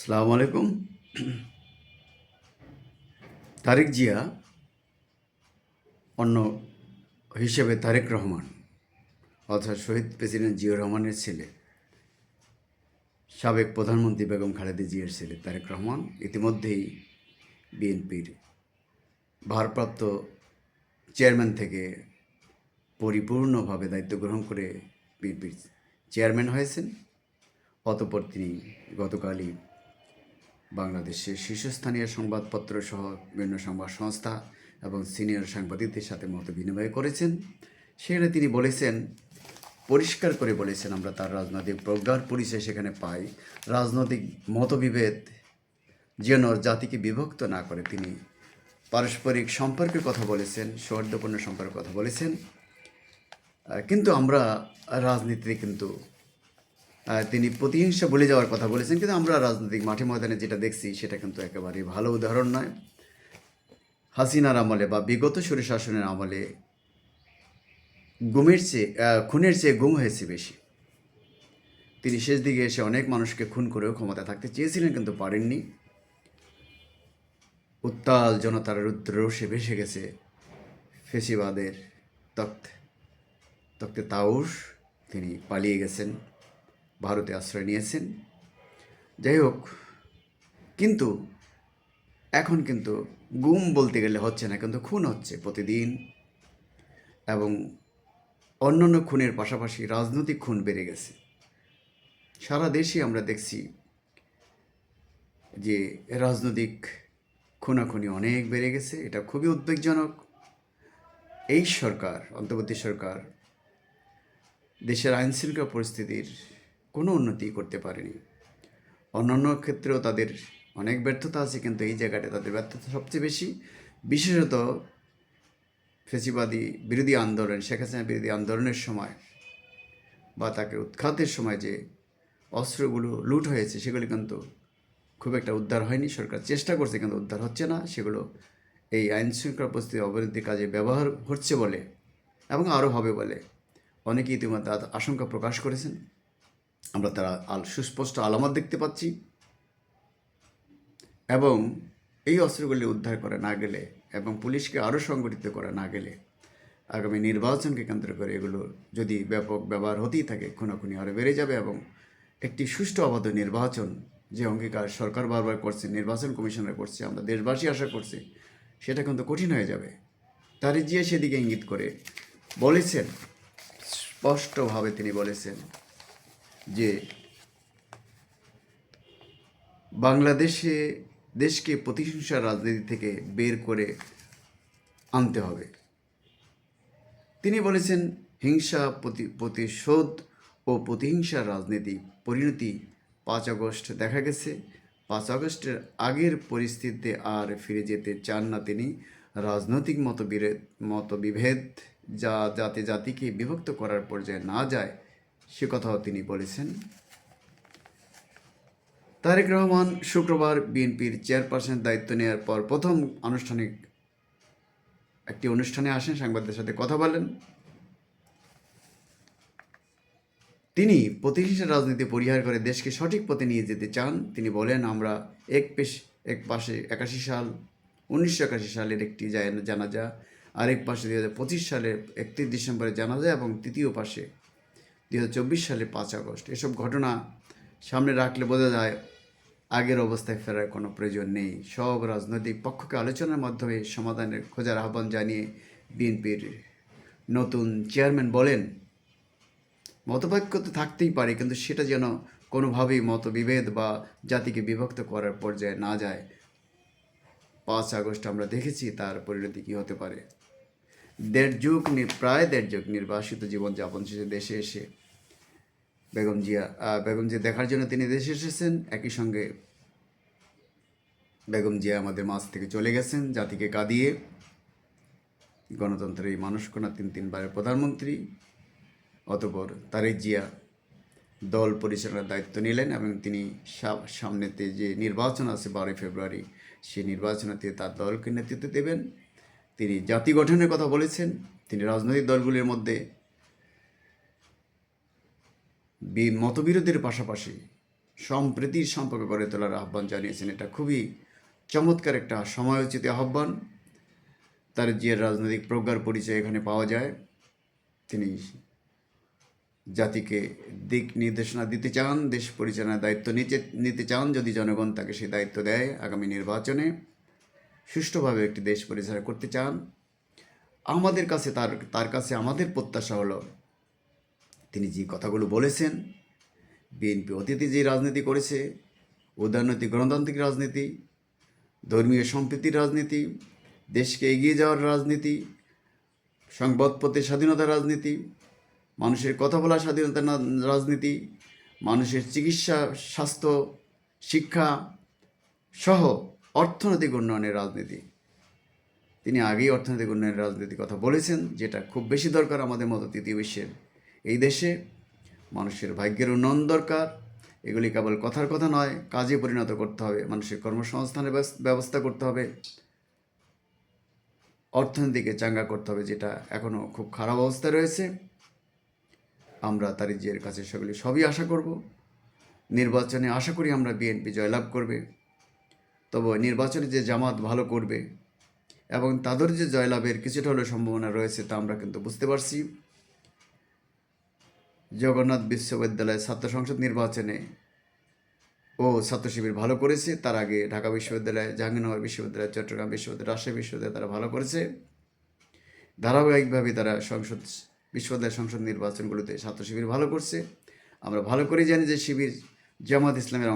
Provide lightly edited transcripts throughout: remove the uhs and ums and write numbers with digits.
আসসালামু আলাইকুম। তারেক জিয়া, অন্য হিসেবে তারেক রহমান, অর্থাৎ শহীদ প্রেসিডেন্ট জিয়াউর রহমানের ছেলে, সাবেক প্রধানমন্ত্রী বেগম খালেদা জিয়ার ছেলে তারেক রহমান ইতিমধ্যেই বিএনপির ভারপ্রাপ্ত চেয়ারম্যান থেকে পরিপূর্ণভাবে দায়িত্ব গ্রহণ করে বিএনপির চেয়ারম্যান হয়েছেন। অতঃপর তিনি গতকালই বাংলাদেশের শীর্ষস্থানীয় সংবাদপত্র সহ বিভিন্ন সংবাদ সংস্থা এবং সিনিয়র সাংবাদিকদের সাথে মত বিনিময় করেছেন। সেখানে তিনি বলেছেন, পরিষ্কার করে বলেছেন, আমরা তার রাজনৈতিক প্রজ্ঞার পরিচয় সেখানে পাই। রাজনৈতিক মতবিভেদ যেন জাতিকে বিভক্ত না করে তিনি পারস্পরিক সম্পর্কের কথা বলেছেন, সৌহার্দ্যপূর্ণ সম্পর্কের কথা বলেছেন। কিন্তু আমরা রাজনীতিতে কিন্তু তিনি প্রতিহিংসা ভুলে যাওয়ার কথা বলেছেন, কিন্তু আমরা রাজনৈতিক মাঠে ময়দানে যেটা দেখছি সেটা কিন্তু একেবারেই ভালো উদাহরণ নয়। হাসিনার আমলে বা বিগত স্বৈরশাসনের আমলে খুনের চেয়ে গুম হয়েছে বেশি। তিনি শেষ দিকে এসে অনেক মানুষকে খুন করেও ক্ষমতা থাকতে চেয়েছিলেন, কিন্তু পারেননি। উত্তাল জনতার রুদ্ররোষে ভেসে গেছে ফেসিবাদের তক্তে তাউস। তিনি পালিয়ে গেছেন, ভারতে আশ্রয় নিয়েছেন। যাই হোক, কিন্তু এখন কিন্তু গুম বলতে গেলে হচ্ছে না, কিন্তু খুন হচ্ছে প্রতিদিন, এবং অন্যান্য খুনের পাশাপাশি রাজনৈতিক খুন বেড়ে গেছে। সারা দেশে আমরা দেখছি যে রাজনৈতিক খুনাখুনি অনেক বেড়ে গেছে। এটা খুবই উদ্বেগজনক। এই সরকার, অন্তর্বর্তী সরকার, দেশের আইনশৃঙ্খলা পরিস্থিতির কোনো উন্নতি করতে পারেনি। অন্যান্য ক্ষেত্রেও তাদের অনেক ব্যর্থতা আছে, কিন্তু এই জায়গাটা তাদের ব্যর্থতা সবচেয়ে বেশি। বিশেষত ফেসিবাদী বিরোধী আন্দোলন, শেখ হাসিনা বিরোধী আন্দোলনের সময় বা তাকে উৎখাতের সময় যে অস্ত্রগুলো লুট হয়েছে সেগুলি কিন্তু খুব একটা উদ্ধার হয়নি। সরকার চেষ্টা করছে, কিন্তু উদ্ধার হচ্ছে না। সেগুলো এই আইন শৃঙ্খলা পরিস্থিতি অবনতির কাজে ব্যবহার হচ্ছে বলে এবং আরও হবে বলে অনেকে ইতিমধ্যে আশঙ্কা প্রকাশ করেছেন। আমরা তারা সুস্পষ্ট আলামত দেখতে পাচ্ছি, এবং এই অস্ত্রগুলি উদ্ধার করা না গেলে এবং পুলিশকে আরও সংগঠিত করা না গেলে আগামী নির্বাচনকে কেন্দ্র করে এগুলো যদি ব্যাপক ব্যবহার হতেই থাকে, খুনাখুনি আরও বেড়ে যাবে। এবং একটি সুষ্ঠু অবাধ নির্বাচন যে অঙ্গীকার সরকার বারবার করছে, নির্বাচন কমিশনার করছে, আমরা দেশবাসী আশা করছি, সেটা কিন্তু কঠিন হয়ে যাবে। তারেক জিয়া সেদিকে ইঙ্গিত করে বলেছেন, স্পষ্টভাবে তিনি বলেছেন যে দেশকে প্রতিহিংসার রাজনীতি থেকে বের করে আনতে হবে। তিনি বলেছেন, হিংসা, প্রতিশোধ ও প্রতিহিংসার রাজনীতি পরিণতি 5 আগস্ট দেখা গেছে। 5 আগস্টের আগের পরিস্থিতিতে আর ফিরে যেতে চান না তিনি। রাজনৈতিক মতবিভেদ যাতে জাতিকে বিভক্ত করার পর্যায়ে না যায়, সে কথাও তিনি বলেছেন। তারেক রহমান শুক্রবার বিএনপির চেয়ারপারসনের দায়িত্ব নেওয়ার পর প্রথম আনুষ্ঠানিক একটি অনুষ্ঠানে আসেন, সাংবাদিকদের সাথে কথা বলেন। তিনি প্রতিহিংসা রাজনীতি পরিহার করে দেশকে সঠিক পথে নিয়ে যেতে চান। তিনি বলেন, আমরা এক পাশে 1981 সালের একটি জানাজা, আরেক পাশে 2025 সালের 31 ডিসেম্বরে জানাজা, এবং তৃতীয় পাশে 2024 সালের 5 আগস্ট। এসব ঘটনা সামনে রাখলে বোঝা যায় আগের অবস্থায় ফেরার কোনো প্রয়োজন নেই। সব রাজনৈতিক পক্ষকে আলোচনার মাধ্যমে সমাধানের খোঁজার আহ্বান জানিয়ে বিএনপির নতুন চেয়ারম্যান বলেন, মতপার্থক্য তো থাকতেই পারে, কিন্তু সেটা যেন কোনোভাবেই মতবিভেদ বা জাতিকে বিভক্ত করার পর্যায়ে না যায়। 5 আগস্ট আমরা দেখেছি তার পরিণতি কী হতে পারে। প্রায় দেড় যুগ নির্বাসিত জীবনযাপন শেষে দেশে এসে বেগম জিয়া দেখার জন্য তিনি দেশে এসেছেন। একই সঙ্গে বেগম জিয়া আমাদের মাঝ থেকে চলে গেছেন জাতিকে কাঁদিয়ে। গণতন্ত্রের এই মানুষ কোনা 3বারের প্রধানমন্ত্রী। অতঃপর তারেক জিয়া দল পরিচালনার দায়িত্ব নিলেন, এবং তিনি সামনেতে যে নির্বাচন আছে 12 ফেব্রুয়ারি, সেই নির্বাচনেতে তার দলকে নেতৃত্ব দেবেন। তিনি জাতি গঠনের কথা বলেছেন। তিনি রাজনৈতিক দলগুলির মধ্যে মতবিরোধের পাশাপাশি সম্প্রীতির সম্পর্ক গড়ে তোলার আহ্বান জানিয়েছেন। এটা খুবই চমৎকার একটা সময়োচিত আহ্বান। তার যে রাজনৈতিক প্রজ্ঞার পরিচয় এখানে পাওয়া যায়। তিনি জাতিকে দিক নির্দেশনা দিতে চান, দেশ পরিচালনার দায়িত্ব নিতে চান যদি জনগণ তাকে সেই দায়িত্ব দেয়। আগামী নির্বাচনে সুষ্ঠুভাবে একটি দেশ পরিচালনা করতে চান। আমাদের কাছে তার কাছে আমাদের প্রত্যাশা হলো তিনি যে কথাগুলো বলেছেন, বিএনপি অতীতে যে রাজনীতি করেছে, উদারনৈতিক গণতান্ত্রিক রাজনীতি, ধর্মীয় সম্প্রীতির রাজনীতি, দেশকে এগিয়ে যাওয়ার রাজনীতি, সংবাদপত্রের স্বাধীনতার রাজনীতি, মানুষের কথা বলার স্বাধীনতার রাজনীতি, মানুষের চিকিৎসা, স্বাস্থ্য, শিক্ষা সহ অর্থনৈতিক উন্নয়নের রাজনীতি। তিনি আগেই অর্থনৈতিক উন্নয়নের রাজনীতির কথা বলেছেন, যেটা খুব বেশি দরকার আমাদের মতো তৃতীয় বিশ্বের এই দেশে। মানুষের ভাগ্যের উন্নয়ন দরকার। এগুলি কেবল কথার কথা নয়, কাজে পরিণত করতে হবে। মানুষের কর্মসংস্থানের ব্যবস্থা করতে হবে, অর্থনীতিকে চাঙ্গা করতে হবে, যেটা এখনও খুব খারাপ অবস্থায় রয়েছে। আমরা তারিক জিয়ার কাছে সেগুলি সবই আশা করব। নির্বাচনে আশা করি আমরা বিএনপি জয়লাভ করবে। তবে নির্বাচনে যে জামাত ভালো করবে এবং তাদের যে জয়লাভের কিছুটা হলেও সম্ভাবনা রয়েছে তা আমরা কিন্তু বুঝতে পারছি। জগন্নাথ বিশ্ববিদ্যালয় ছাত্র সংসদ নির্বাচনে ছাত্র শিবির ভালো করেছে। তার আগে ঢাকা বিশ্ববিদ্যালয়, জাহাঙ্গীরনগর বিশ্ববিদ্যালয়, চট্টগ্রাম বিশ্ববিদ্যালয়, রাজশাহী বিশ্ববিদ্যালয় তারা ভালো করেছে। ধারাবাহিকভাবে তারা বিশ্ববিদ্যালয় সংসদ নির্বাচনগুলোতে ছাত্র শিবির ভালো করছে। আমরা ভালো করে জানি যে শিবির জামাত ইসলামের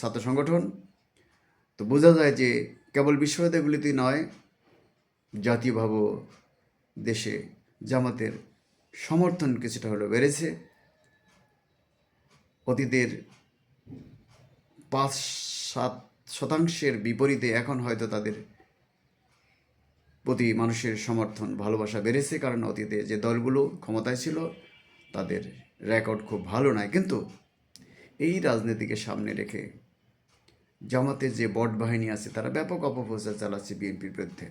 ছাত্র সংগঠন। তো বোঝা যায় যে কেবল বিশ্ববিদ্যালয়গুলিতেই নয়, জাতীয়ভাবে দেশে জামাতের সমর্থন কিছুটা হলেও বেড়েছে। অতীতের 5-7% বিপরীতে এখন হয়তো তাদের প্রতি মানুষের সমর্থন, ভালোবাসা বেড়েছে। কারণ অতীতে যে দলগুলো ক্ষমতায় ছিল তাদের রেকর্ড খুব ভালো নয়। কিন্তু এই রাজনীতিকে সামনে রেখে জামাতের যে বট বাহিনী আছে তারা ব্যাপক অপপ্রচার চালাচ্ছে বিএনপির বিরুদ্ধে।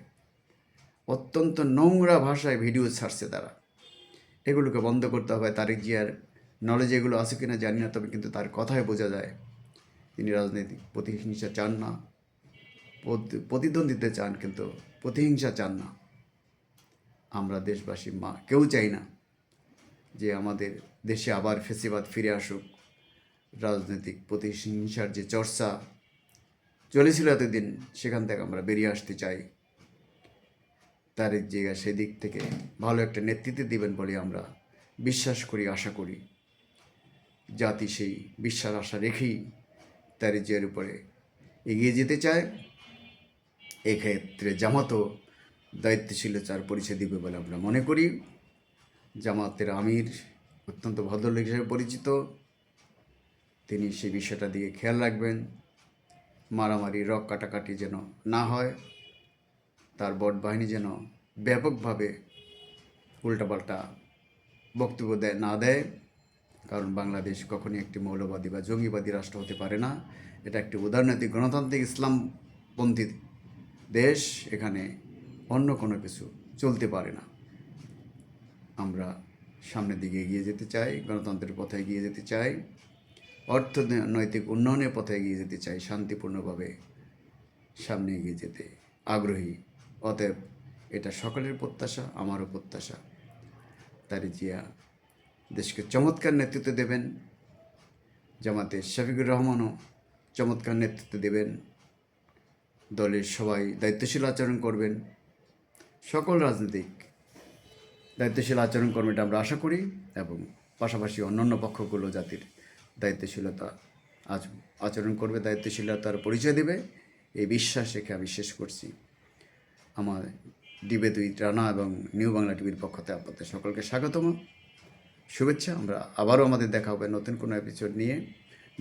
অত্যন্ত নোংরা ভাষায় ভিডিও ছাড়ছে তারা। এগুলোকে বন্ধ করতে হবে। তারিক জিয়ার নলেজ এগুলো আছে কিনা জানি না, তবে কিন্তু তার কথায় বোঝা যায় তিনি রাজনৈতিক প্রতিহিংসা চান না, প্রতিদ্বন্দ্বিতা চান, কিন্তু প্রতিহিংসা চান না। আমরা দেশবাসী কেউ চাই না যে আমাদের দেশে আবার ফেসিবাদ ফিরে আসুক। রাজনৈতিক প্রতিহিংসার যে চর্চা চলেছিল এতদিন, সেখান থেকে আমরা বেরিয়ে আসতে চাই। তারিক জিয়া সেদিক থেকে ভালো একটা নেতৃত্ব দিবেন বলে আমরা বিশ্বাস করি, আশা করি। জাতি সেই বিশ্বাস আশা রেখেই তারিক জিয়ার উপরে এগিয়ে যেতে চায়। এক্ষেত্রে জামাতও দায়িত্বশীলতার পরিচয় দিবে বলে আমরা মনে করি। জামাতের আমির অত্যন্ত ভদ্রলোক হিসেবে পরিচিত। তিনি সেই বিষয়টা দিকে খেয়াল রাখবেন, মারামারি, রক কাটাকাটি যেন না হয়, তার বট বাহিনী যেন ব্যাপকভাবে উল্টাপাল্টা বক্তব্য না দেয়। কারণ বাংলাদেশ কখনই একটি মৌলবাদী বা জঙ্গিবাদী রাষ্ট্র হতে পারে না। এটা একটি উদারনৈতিক গণতান্ত্রিক ইসলামপন্থী দেশ। এখানে অন্য কোনো কিছু চলতে পারে না। আমরা সামনের দিকে এগিয়ে যেতে চাই, গণতন্ত্রের পথে এগিয়ে যেতে চাই, অর্থনৈতিক উন্নয়নের পথে এগিয়ে যেতে চাই, শান্তিপূর্ণভাবে সামনে এগিয়ে যেতে আগ্রহী। অতএব এটা সকলের প্রত্যাশা, আমারও প্রত্যাশা। তারিক জিয়া দেশকে চমৎকার নেতৃত্ব দেবেন। জামাতে শফিকুর রহমানও চমৎকার নেতৃত্ব দেবেন। দলের সবাই দায়িত্বশীল আচরণ করবেন। সকল রাজনৈতিক দায়িত্বশীল আচরণ করবে এটা আমরা আশা করি, এবং পাশাপাশি অন্যান্য পক্ষগুলো জাতির দায়িত্বশীলতা আচরণ করবে, দায়িত্বশীলতার পরিচয় দেবে, এই বিশ্বাস রেখে আমি শেষ করছি। আমার ডিবে 2 রানা এবং নিউ বাংলা টিভির পক্ষ থেকে আপনাদের সকলকে স্বাগতম, শুভেচ্ছা। আমরা আবারও আমাদের দেখা হবে নতুন কোনো এপিসোড নিয়ে,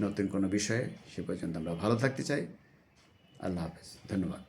নতুন কোনো বিষয়ে। সে পর্যন্ত আমরা ভালো থাকতে চাই। আল্লাহ হাফেজ, ধন্যবাদ।